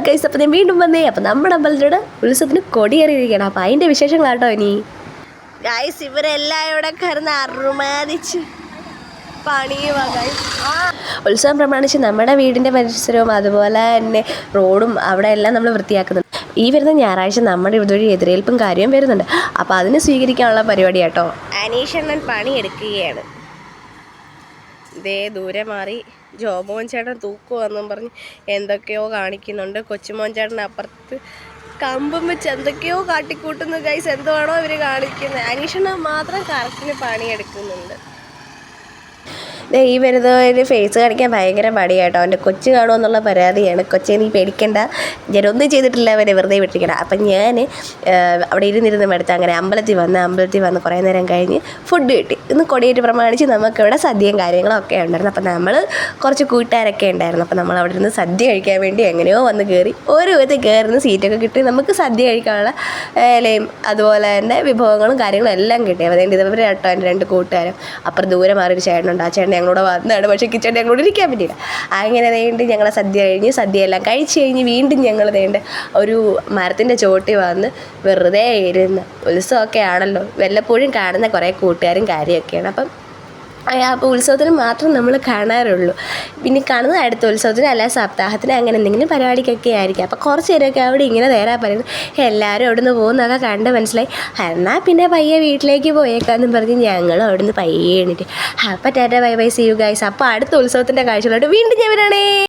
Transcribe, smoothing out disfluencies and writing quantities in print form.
Guys, അപ്പം ഞാൻ വീണ്ടും വന്നേ. അപ്പം നമ്മുടെ അമ്പലത്തിലൂടെ ഉത്സവത്തിന് കൊടിയേറിയിരിക്കണം. അപ്പം അതിൻ്റെ വിശേഷങ്ങളാട്ടോ ഇനി. ഗൈസ്, ഇവരെല്ലാം ഇവിടെ കയറുന്ന അറുമാതിച്ച് പണിയുവാ ഗൈസ്. ഉത്സവം പ്രമാണിച്ച് നമ്മുടെ വീടിൻ്റെ പരിസരവും അതുപോലെ തന്നെ റോഡും അവിടെ എല്ലാം നമ്മൾ വൃത്തിയാക്കുന്നുണ്ട്. ഈ വരുന്ന ഞായറാഴ്ച നമ്മുടെ ഇതുവഴി എതിരേൽപ്പും കാര്യവും വരുന്നുണ്ട്. അപ്പോൾ അതിന് സ്വീകരിക്കാനുള്ള പരിപാടി കേട്ടോ. അനീഷണ്ണൻ പണിയെടുക്കുകയാണ്. ഇതേ ദൂരെ മാറി ജോമോൻ ചേട്ടൻ തൂക്കുവെന്നും പറഞ്ഞ് എന്തൊക്കെയോ കാണിക്കുന്നുണ്ട്. കൊച്ചുമോൻ ചേട്ടൻ അപ്പുറത്ത് കമ്പും വെച്ച് എന്തൊക്കെയോ കാട്ടിക്കൂട്ടുന്നു ഗൈസ്. എന്തുവാണോ ഇവർ കാണിക്കുന്നത്. അനീഷണ്ണൻ മാത്രം കറക്റ്റിന് പണിയെടുക്കുന്നുണ്ട്. ഈ വരുന്നവന് ഫേസ് കാണിക്കാൻ ഭയങ്കര മടിയാട്ടോ. അവൻ്റെ കൊച്ചു കാണുമെന്നുള്ള പരാതിയാണ്. കൊച്ചെ നീ പേടിക്കണ്ട, ഞാനൊന്നും ചെയ്തിട്ടില്ല, അവനെ വെറുതെ വിട്ടിരിക്കണം. അപ്പം ഞാൻ അവിടെ ഇരുന്നിരുന്ന് എടുത്ത് അങ്ങനെ അമ്പലത്തിൽ വന്ന് കുറേ നേരം കഴിഞ്ഞ് ഫുഡ് കിട്ടി. ഇന്ന് കൊടിയേറ്റ് പ്രമാണിച്ച് നമുക്കിവിടെ സദ്യയും കാര്യങ്ങളൊക്കെ ഉണ്ടായിരുന്നു. അപ്പം നമ്മൾ കുറച്ച് കൂട്ടുകാരൊക്കെ ഉണ്ടായിരുന്നു. അപ്പം നമ്മൾ അവിടെ ഇരുന്ന് സദ്യ കഴിക്കാൻ വേണ്ടി എങ്ങനെയോ വന്ന് കയറി. ഓരോ വിധത്തിൽ കയറുന്ന സീറ്റൊക്കെ കിട്ടി. നമുക്ക് സദ്യ കഴിക്കാനുള്ള ഇലയും അതുപോലെ തന്നെ വിഭവങ്ങളും കാര്യങ്ങളും എല്ലാം കിട്ടി. അതുകൊണ്ട് ഇതവരെ കേട്ടോ എൻ്റെ 2 കൂട്ടുകാരും. അപ്പുറം ദൂരെ മാറിയൊരു ചേട്ടനുണ്ട്. ആ ചേട്ടൻ ഞങ്ങളോട് വന്നതാണ്, പക്ഷേ കിച്ചൺ ഞങ്ങളോട് ഇരിക്കാൻ പറ്റിയില്ല. അങ്ങനെ വേണ്ടി ഞങ്ങളെ സദ്യയെല്ലാം കഴിച്ച് കഴിഞ്ഞ് വീണ്ടും ഞങ്ങൾ വേണ്ട ഒരു മരത്തിൻ്റെ ചോട്ടി വന്ന് വെറുതെ ഇരുന്ന്. ഉത്സവമൊക്കെ ആണല്ലോ, വല്ലപ്പോഴും കാണുന്ന കുറേ കൂട്ടുകാരും കാര്യമൊക്കെയാണ്. അപ്പോൾ ഉത്സവത്തിന് മാത്രം നമ്മൾ കാണാറുള്ളൂ. പിന്നെ കാണുന്നത് അടുത്ത ഉത്സവത്തിന് അല്ല സപ്താഹത്തിന് അങ്ങനെ എന്തെങ്കിലും പരിപാടിക്കൊക്കെ ആയിരിക്കും. അപ്പോൾ കുറച്ച് നേരമൊക്കെ അവിടെ ഇങ്ങനെ നേരാ പറയുന്നത്. എല്ലാവരും അവിടെ നിന്ന് പോകുന്നതൊക്കെ കണ്ട് മനസ്സിലായി. എന്നാൽ പിന്നെ പയ്യെ വീട്ടിലേക്ക് പോയേക്കാന്നും പറഞ്ഞ് ഞങ്ങളും അവിടെ നിന്ന് പയ്യെ എണീറ്റ്. അപ്പോൾ tata bye bye, see you guys. അപ്പോൾ അടുത്ത ഉത്സവത്തിൻ്റെ കാഴ്ചകളോട്ട് വീണ്ടും ഞാൻ വരണേ.